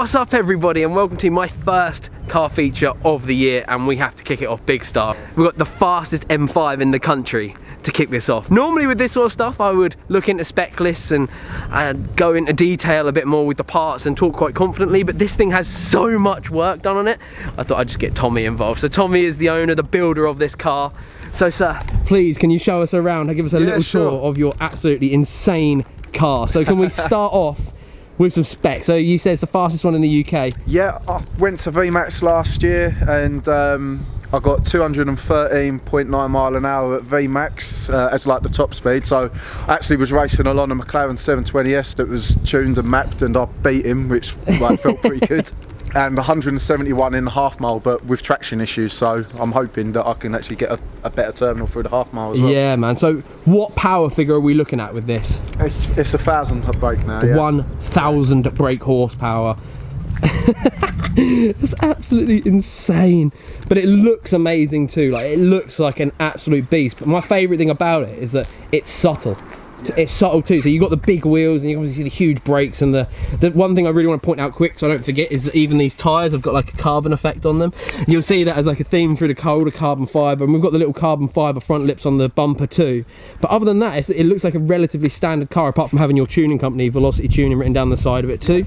What's up everybody, and welcome to my first car feature of the year, and we have to kick it off big style. We've got the fastest M5 in the country to kick this off. Normally with this sort of stuff I would look into spec lists and go into detail a bit more with the parts and talk quite confidently, but this thing has so much work done on it, I thought I'd just get Tommy involved. So Tommy is the owner, the builder of this car. So sir, please can you show us around and give us a little tour of your absolutely insane car. So can we start off with some specs? So you said it's the fastest one in the UK. Yeah, I went to VMAX last year and I got 213.9 mile an hour at VMAX as like the top speed. So I actually was racing along a McLaren 720S that was tuned and mapped, and I beat him, which like, felt pretty good. And 171.5 mile, but with traction issues, so I'm hoping that I can actually get a better terminal through the half mile as well. Yeah man, so what power figure are we looking at with this? It's 1,000 brake now, yeah. 1,000 brake horsepower. It's absolutely insane, but it looks amazing too. Like, it looks like an absolute beast, but my favourite thing about it is that it's subtle. Yeah. It's subtle too, so you've got the big wheels and you obviously see the huge brakes, and the one thing I really want to point out quick so I don't forget is that even these tyres have got like a carbon effect on them. And you'll see that as like a theme through the carbon fibre, and we've got the little carbon fibre front lips on the bumper too. But other than that, it looks like a relatively standard car, apart from having your tuning company, Velocity Tuning, written down the side of it too.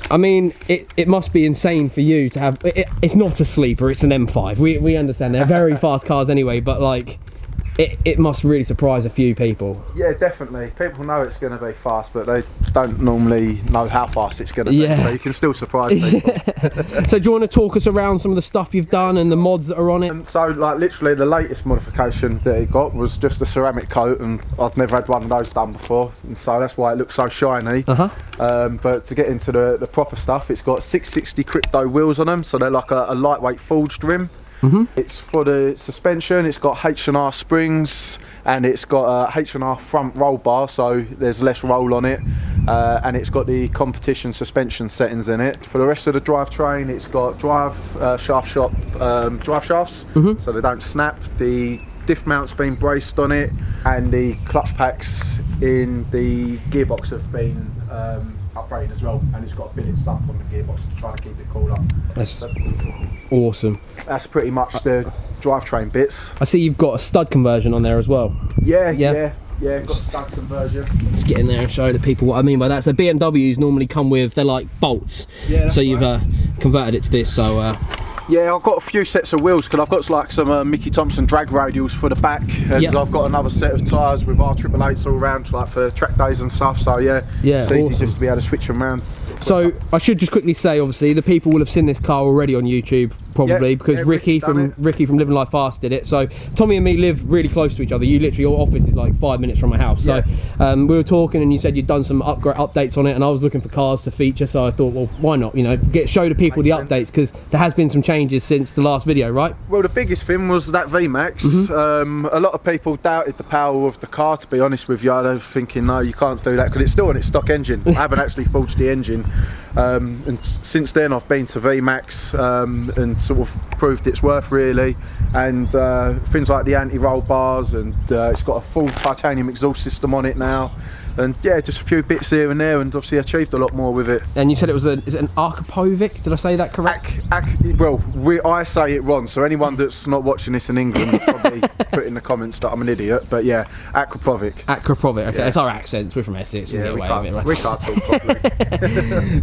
I mean, it must be insane for you to have, it's not a sleeper, it's an M5. We understand they're very fast cars anyway, but like, it must really surprise a few people. Yeah, definitely. People know it's going to be fast, but they don't normally know how fast it's going to be, so you can still surprise people. So do you want to talk us around some of the stuff you've done and the mods that are on it? So like literally the latest modification that it got was just a ceramic coat, and I'd never had one of those done before, and so that's why it looks so shiny. But to get into the proper stuff, it's got 660 crypto wheels on them, so they're like a lightweight forged rim. It's for the suspension, it's got H&R springs, and it's got a H&R front roll bar, so there's less roll on it, and it's got the competition suspension settings in it. For the rest of the drivetrain, it's got drive shafts, so they don't snap. The diff mount's been braced on it, and the clutch packs in the gearbox have been upgraded as well, and it's got a billet sump on the gearbox to try to keep it cooler. That's awesome. That's pretty much the drivetrain bits. I see you've got a stud conversion on there as well. Yeah, got a stud conversion. Let's get in there and show the people what I mean by that. So BMWs normally come with, they're like bolts. Yeah, so you've converted it to this, so yeah, I've got a few sets of wheels because I've got like some Mickey Thompson drag radials for the back, and I've got another set of tyres with R888s all around, like for track days and stuff. So yeah, it's easy just to be able to switch them around. So I should just quickly say, obviously, the people will have seen this car already on YouTube, probably, because Ricky from Living Life Fast did it. So Tommy and me live really close to each other. You literally, your office is like 5 minutes from my house. So we were talking, and you said you'd done some updates on it, and I was looking for cars to feature, so I thought, well, why not, you know, show the people the updates, because there has been some changes since the last video, right? Well, the biggest thing was that VMAX. A lot of people doubted the power of the car, to be honest with you. I was thinking, no, you can't do that, because it's still on its stock engine. I haven't actually forged the engine, and since then I've been to VMAX and sort of proved its worth, really, and things like the anti-roll bars, and it's got a full titanium exhaust system on it now, and yeah, just a few bits here and there, and obviously achieved a lot more with it. And you said it was is it an Arkapovic? Did I say that correct? Well, I say it wrong, so anyone that's not watching this in England will probably put in the comments that I'm an idiot, but yeah, Aquapovic. Aquapovic, okay, it's our accents, we're from Essex, we get away with it, right? We can't talk properly.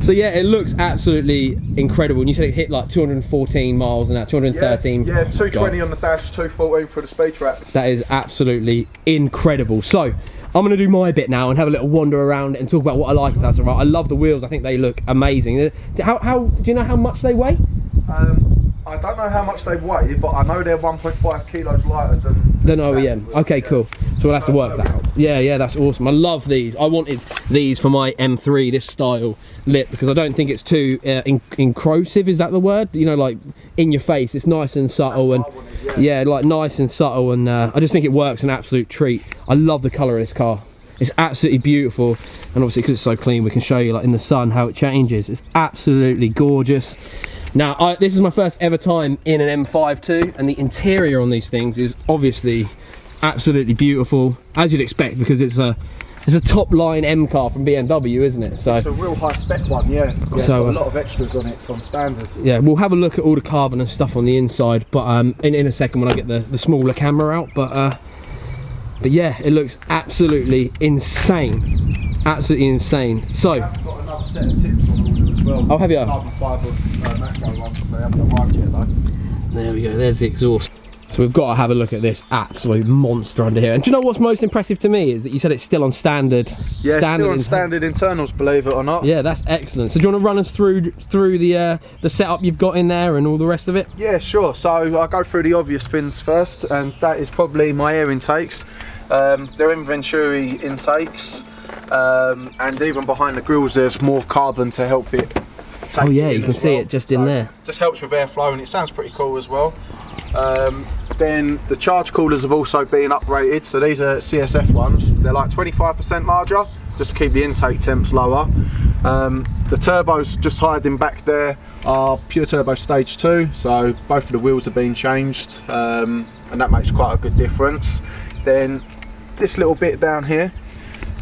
So yeah, it looks absolutely incredible, and you said it hit like 214 miles an hour, 213. Yeah, 220 on the dash, 214 for the speed trap. That is absolutely incredible. So I'm going to do my bit now and have a little wander around and talk about what I like, if that's all right. I love the wheels, I think they look amazing. How do you know how much they weigh? I don't know how much they weigh, but I know they're 1.5 kilos lighter than OEM. Okay, cool. So we'll have to work that out. Yeah, that's awesome. I love these. I wanted these for my M3, this style lip, because I don't think it's too encrosive, is that the word? You know, like in your face. It's nice and subtle, and yeah, like nice and subtle, and I just think it works an absolute treat. I love the colour of this car. It's absolutely beautiful, and obviously because it's so clean, we can show you like in the sun how it changes. It's absolutely gorgeous. Now, this is my first ever time in an M5 too, and the interior on these things is obviously absolutely beautiful, as you'd expect, because it's a It's a top line M car from BMW, isn't it? So it's a real high spec one, yeah. It's so got a lot of extras on it from standard. yeah, we'll have a look at all the carbon and stuff on the inside, but in a second when I get the smaller camera out. But yeah, it looks absolutely insane, absolutely insane. So I've got another set of tips on order as well. Oh, have you? Carbon fibre macro ones. They haven't arrived yet though. there we go. There's the exhaust. So we've got to have a look at this absolute monster under here. And do you know what's most impressive to me is that you said it's still on standard. Yeah, still on standard internals, believe it or not. Yeah, that's excellent. So do you want to run us through the setup you've got in there and all the rest of it? Yeah, sure. So I'll go through the obvious things first, and that is probably my air intakes. They're in Venturi intakes, and even behind the grills there's more carbon to help it take Oh yeah, it in you can as see well. it just in there. Just helps with airflow, and it sounds pretty cool as well. Then the charge coolers have also been uprated, so these are CSF ones. They're like 25% larger, just to keep the intake temps lower. The turbos just hiding back there are pure turbo stage 2, so both of the wheels have been changed, and that makes quite a good difference. Then this little bit down here,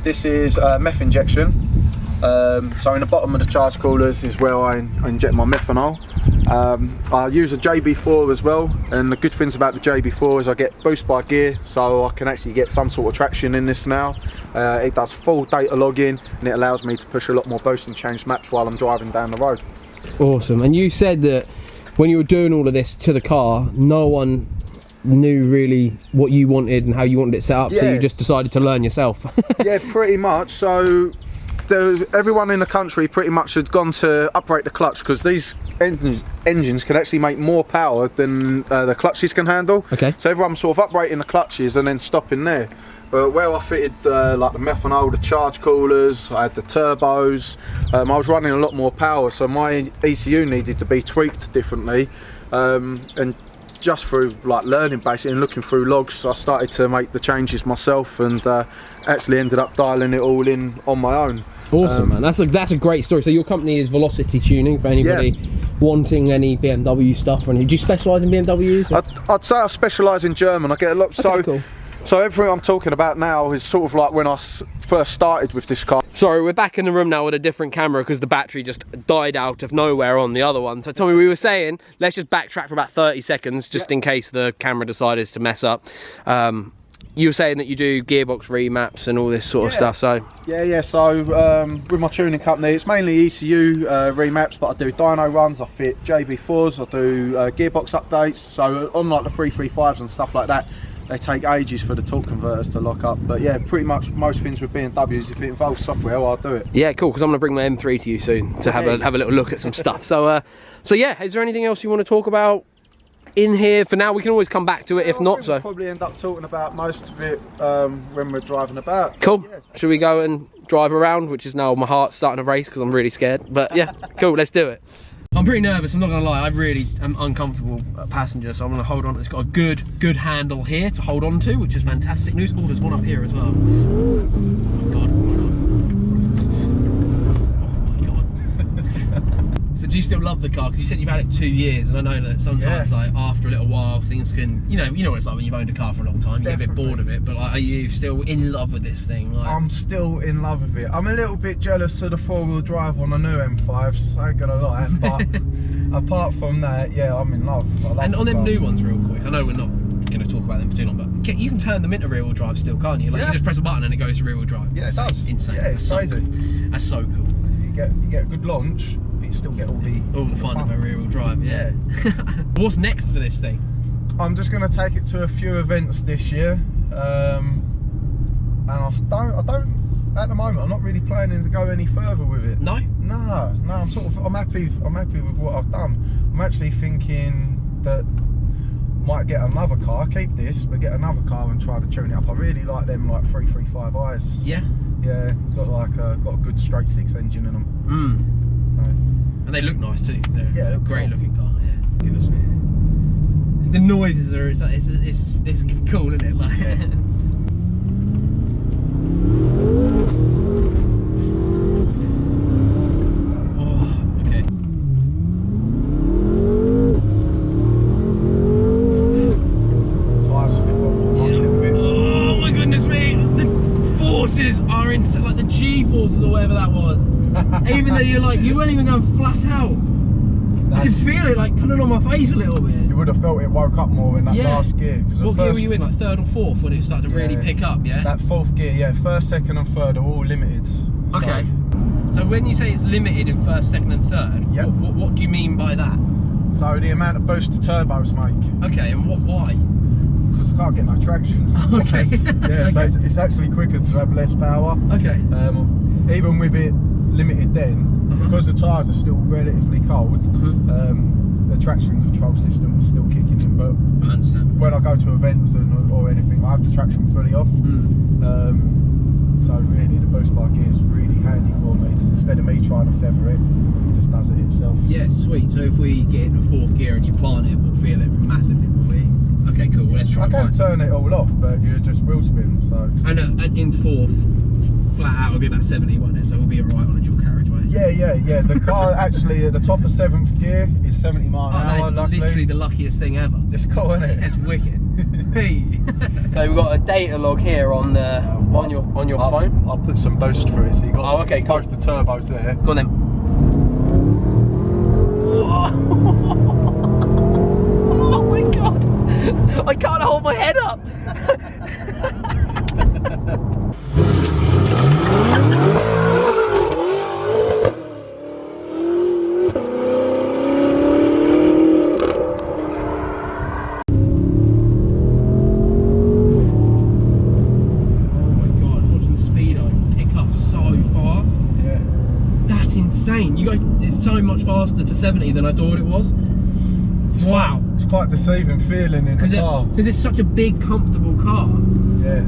this is meth injection. So in the bottom of the charge coolers is where I inject my methanol. I use a JB4 as well, and the good things about the JB4 is I get boost by gear, so I can actually get some sort of traction in this now. It does full data logging, and it allows me to push a lot more boost and change maps while I'm driving down the road. Awesome. And you said that when you were doing all of this to the car, no one knew really what you wanted and how you wanted it set up, so Yeah. you just decided to learn yourself. Yeah, pretty much. So everyone in the country pretty much had gone to uprate the clutch, because these engines can actually make more power than the clutches can handle. Okay. So everyone's sort of uprating the clutches and then stopping there. But where I fitted like the methanol, the charge coolers, I had the turbos, I was running a lot more power, so my ECU needed to be tweaked differently. And just through like learning basically and looking through logs, I started to make the changes myself, and actually ended up dialing it all in on my own. Awesome, man. That's a great story. So your company is Velocity Tuning, for anybody wanting any BMW stuff. And do you specialise in BMWs? I'd say I specialise in German. I get a lot. Okay, cool. So everything I'm talking about now is sort of like when I first started with this car. Sorry, we're back in the room now with a different camera because the battery just died out of nowhere on the other one. So Tommy, we were saying, let's just backtrack for about 30 seconds just in case the camera decided to mess up. You were saying that you do gearbox remaps and all this sort of stuff, so... Yeah, so with my tuning company, it's mainly ECU remaps, but I do dyno runs, I fit JB4s, I do gearbox updates, so unlike the 335s and stuff like that, they take ages for the torque converters to lock up. But yeah, pretty much most things with BMWs, if it involves software, I'll do it. Yeah, cool, because I'm going to bring my M3 to you soon to have a little look at some stuff. So yeah, is there anything else you want to talk about in here? For now, we can always come back to it if not. So we'll probably end up talking about most of it when we're driving about. Cool. Yeah. Should we go and drive around? Which is now my heart's starting to race because I'm really scared. But yeah, cool. Let's do it. I'm pretty nervous, I'm not gonna lie. I really am uncomfortable passenger, so I'm gonna hold on. It's got a good handle here to hold on to, which is fantastic news. Oh, there's one up here as well. Oh my god, So do you still love the car? Because you said you've had it 2 years, and I know that sometimes like after a little while things can, you know what it's like when you've owned a car for a long time, you get a bit bored of it. But like, are you still in love with this thing? Like... I'm still in love with it. I'm a little bit jealous of the 4-wheel drive on the new M5s, I ain't gonna lie, but apart from that, yeah, I'm in love. And on them new ones, real quick, I know we're not going to talk about them for too long, but you can turn them into rear-wheel drive still, can't you? Like you just press a button and it goes to rear-wheel drive. Yeah, it does. Insane. Yeah, it's crazy. That's so cool. You get a good launch, but you still get all the fun of a rear-wheel drive. Yeah. What's next for this thing? I'm just going to take it to a few events this year, and I don't. At the moment, I'm not really planning to go any further with it. No. I'm happy with what I've done. I'm actually thinking that might get another car. Keep this, but get another car and try to tune it up. I really like them like 335i's. Yeah. Yeah, got a good straight six engine in them. And they look nice too. They're a great looking car. Yeah. Goodness me. The noises are it's cool, isn't it? Like. forces are insane, like the G forces or whatever that was. Even though you weren't even going flat out. I could feel it like pulling on my face a little bit. You would have felt it woke up more in that last gear. What gear were you in, like third or fourth when it started to really pick up, yeah? That fourth gear, yeah, first, second and third are all limited. Okay. So when you say it's limited in first, second and third, what do you mean by that? So the amount of boost the turbos make. Okay, and why? Because I can't get no traction. Okay. Yeah, so it's actually quicker to have less power. Okay. Even with it limited then, because the tyres are still relatively cold, the traction control system is still kicking in. But I understand. when I go to events or anything, I have the traction fully off. So really, the boost bar gear is really handy for me. Instead of me trying to feather it, it just does it itself. Yeah, sweet. So if we get into fourth gear and you plant it, we'll feel it massively, will we? Okay, cool. Well, let's try. I can turn it all off, but you just wheel spin. So. And in fourth, flat out, it'll be about 70, won't it? So we'll be alright on a dual carriageway. Yeah. The car actually at the top of 7th gear is 70 miles an hour. That's literally the luckiest thing ever. It's cool, isn't it? It's wicked. Hey. So we've got a data log here on your phone. I'll put some boost through it. So you got cool. both the turbos there. Go on then. Oh my god! I can't hold my head up. It's so much faster to 70 than I thought it was. Wow. It's quite deceiving feeling in the car. Because it's such a big, comfortable car. Yeah.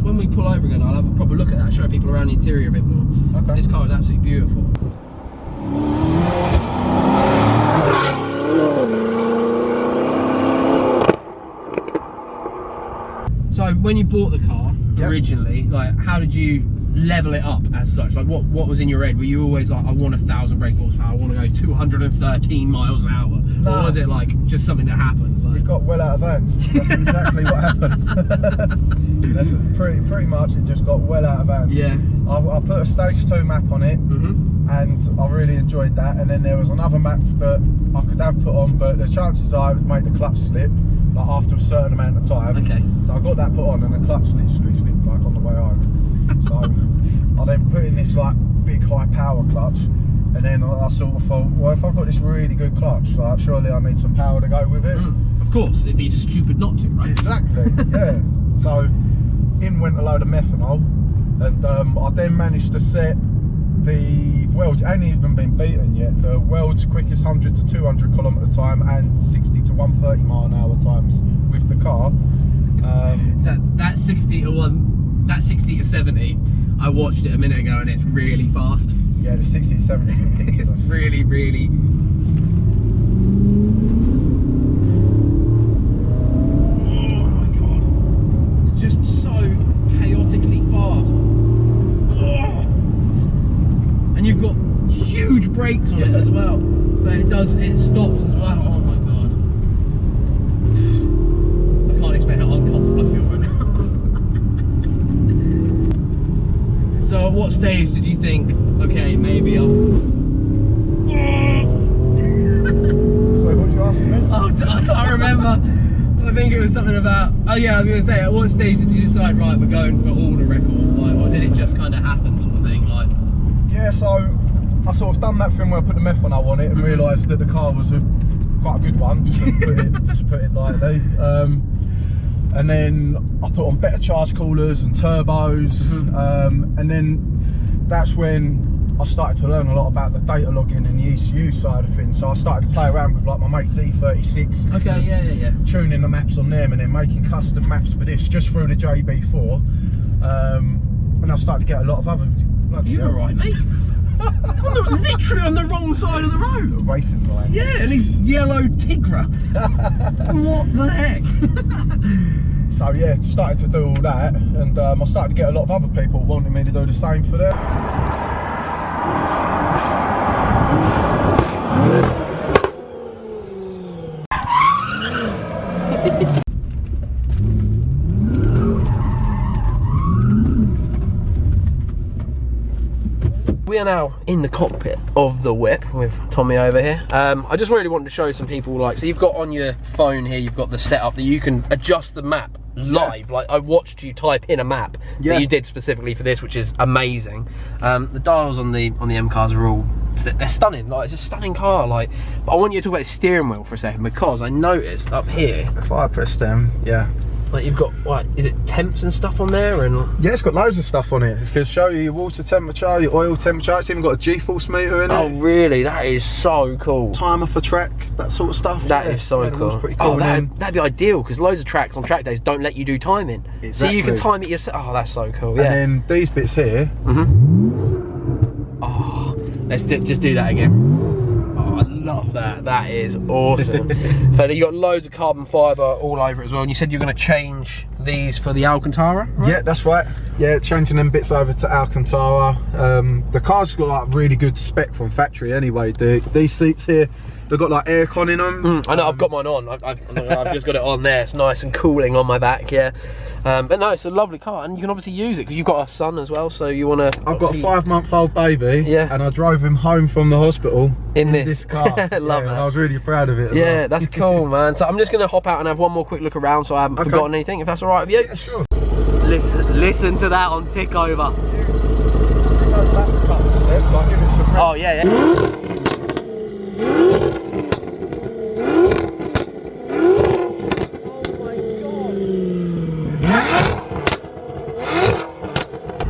When we pull over again, I'll have a proper look at that, show people around the interior a bit more. Okay. This car is absolutely beautiful. So when you bought the car originally, like how did you level it up as such? Like what was in your head? Were you always like, I want 1,000 brake horsepower, I want to go 213 miles an hour? No. Or was it like just something that happened? Like... It got well out of hand. That's exactly what happened. That's pretty much, it just got well out of hand. Yeah. I put a stage 2 map on it, and I really enjoyed that. And then there was another map that I could have put on, but the chances are it would make the clutch slip, like after a certain amount of time. Okay. So I got that put on, and the clutch literally slipped like on the way home. So I then put in this like big high power clutch, and then I sort of thought, well, if I've got this really good clutch, like surely I need some power to go with it. Of course, it'd be stupid not to, right? Exactly. Yeah. So in went a load of methanol, and I then managed to set the world's, it ain't even been beaten yet, the world's quickest 100 to 200 kilometre time and 60 to 130 mile an hour times with the car. That 60 to 70, I watched it a minute ago and it's really fast. Yeah, the 60 to 70 is ridiculous. It's really oh my god, it's just so chaotically fast. And you've got huge brakes on it as well, so it stops as well. Oh my god, I can't explain how uncomfortable I feel right now. So at what stage did you think, okay, maybe I'll... Sorry, what did you ask me? Oh, I can't remember. I think it was something about, oh yeah, I was going to say, at what stage did you decide, right, we're going for all the records, like, or did it just kind of happen sort of thing, like? Yeah, so I sort of done that thing where I put the methanol on it and realised that the car was quite a good one, to put it lightly. And then I put on better charge coolers and turbos, and then that's when I started to learn a lot about the data logging and the ECU side of things. So I started to play around with like my mate's E36. Okay, yeah. Tuning the maps on them and then making custom maps for this just through the JB4. And I started to get a lot of other. You're alright, mate. Literally on the wrong side of the road. Racing line. Yeah, and he's yellow Tigra. What the heck? So yeah, started to do all that, and I started to get a lot of other people wanting me to do the same for them. We are now in the cockpit of the whip with Tommy over here. I just really wanted to show some people, like, so you've got on your phone here, you've got the setup that you can adjust the map live. Like, I watched you type in a map that you did specifically for this, which is amazing. The dials on the M cars are all, they're stunning. Like, it's a stunning car. Like, but I want you to talk about the steering wheel for a second, because I noticed up here, If I press them, like, you've got, like, is it temps and stuff on there? And yeah, it's got loads of stuff on it. It can show you your water temperature, your oil temperature. It's even got a G-force meter in it. Oh really? That is so cool. Timer for track, that sort of stuff. That is so cool. Pretty cool. Oh, that'd be ideal, because loads of tracks on track days don't let you do timing. Exactly. So you can time it yourself. Oh, that's so cool. And then these bits here. Oh, let's just do that again. Oh, I love that. That is awesome. So you got loads of carbon fibre all over it as well. And you said you're going to change these for the Alcantara, right? Yeah, that's right. Yeah, changing them bits over to Alcantara. The car's got like really good spec from factory anyway. These seats here, they've got like aircon in them. I know, I've got mine on. I've just got it on there. It's nice and cooling on my back, yeah. But no, it's a lovely car, and you can obviously use it because you've got a son as well, so you want to. I've got a 5-month-old baby, yeah, and I drove him home from the hospital in this car. Love that. I was really proud of it. Yeah, that's cool, man. So I'm just going to hop out and have one more quick look around, so I haven't forgotten anything, if that's all right with you. Yeah, sure. Listen to that on tick over. You go back a couple of steps, I'll give it some. Oh yeah.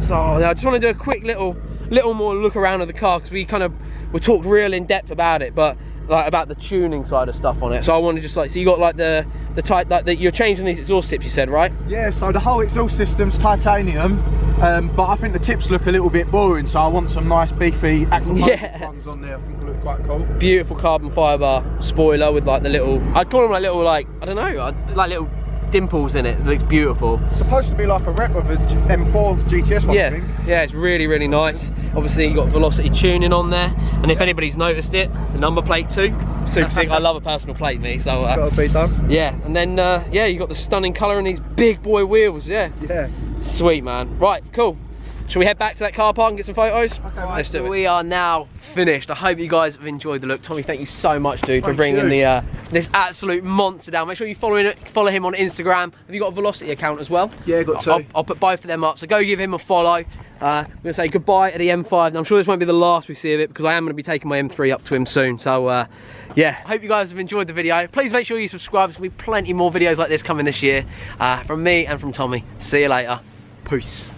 So I just want to do a quick little more look around of the car, because we talked real in depth about it, but like about the tuning side of stuff on it. So I want to just, like, so you got like the type, like that you're changing these exhaust tips, you said, right? Yeah, so the whole exhaust system's titanium, but I think the tips look a little bit boring, so I want some nice beefy aquatic ones on there. I think they look quite cool. Beautiful carbon fibre spoiler with like the little, I'd call them like little, like, I don't know, like little dimples in it. It looks beautiful. It's supposed to be like a rep of a M4 GTS one, I think. Yeah, it's really, really nice. Obviously you got velocity tuning on there, and if anybody's noticed it, the number plate too. Super sick. I love a personal plate, me, so gotta be done. yeah. And then yeah, you got the stunning colour and these big boy wheels. Yeah, sweet, man. Right, cool. Shall we head back to that car park and get some photos? Okay, right, let's do it. We are now finished. I hope you guys have enjoyed the look. Tommy, thank you so much, dude, for bringing the this absolute monster down. Make sure you follow him on Instagram. Have you got a Velocity account as well? Yeah, got two. I'll put both of them up, so go give him a follow. I'm going to say goodbye to the M5, and I'm sure this won't be the last we see of it, because I am going to be taking my M3 up to him soon. So yeah, I hope you guys have enjoyed the video. Please make sure you subscribe. There's going to be plenty more videos like this coming this year, from me and from Tommy. See you later. Peace.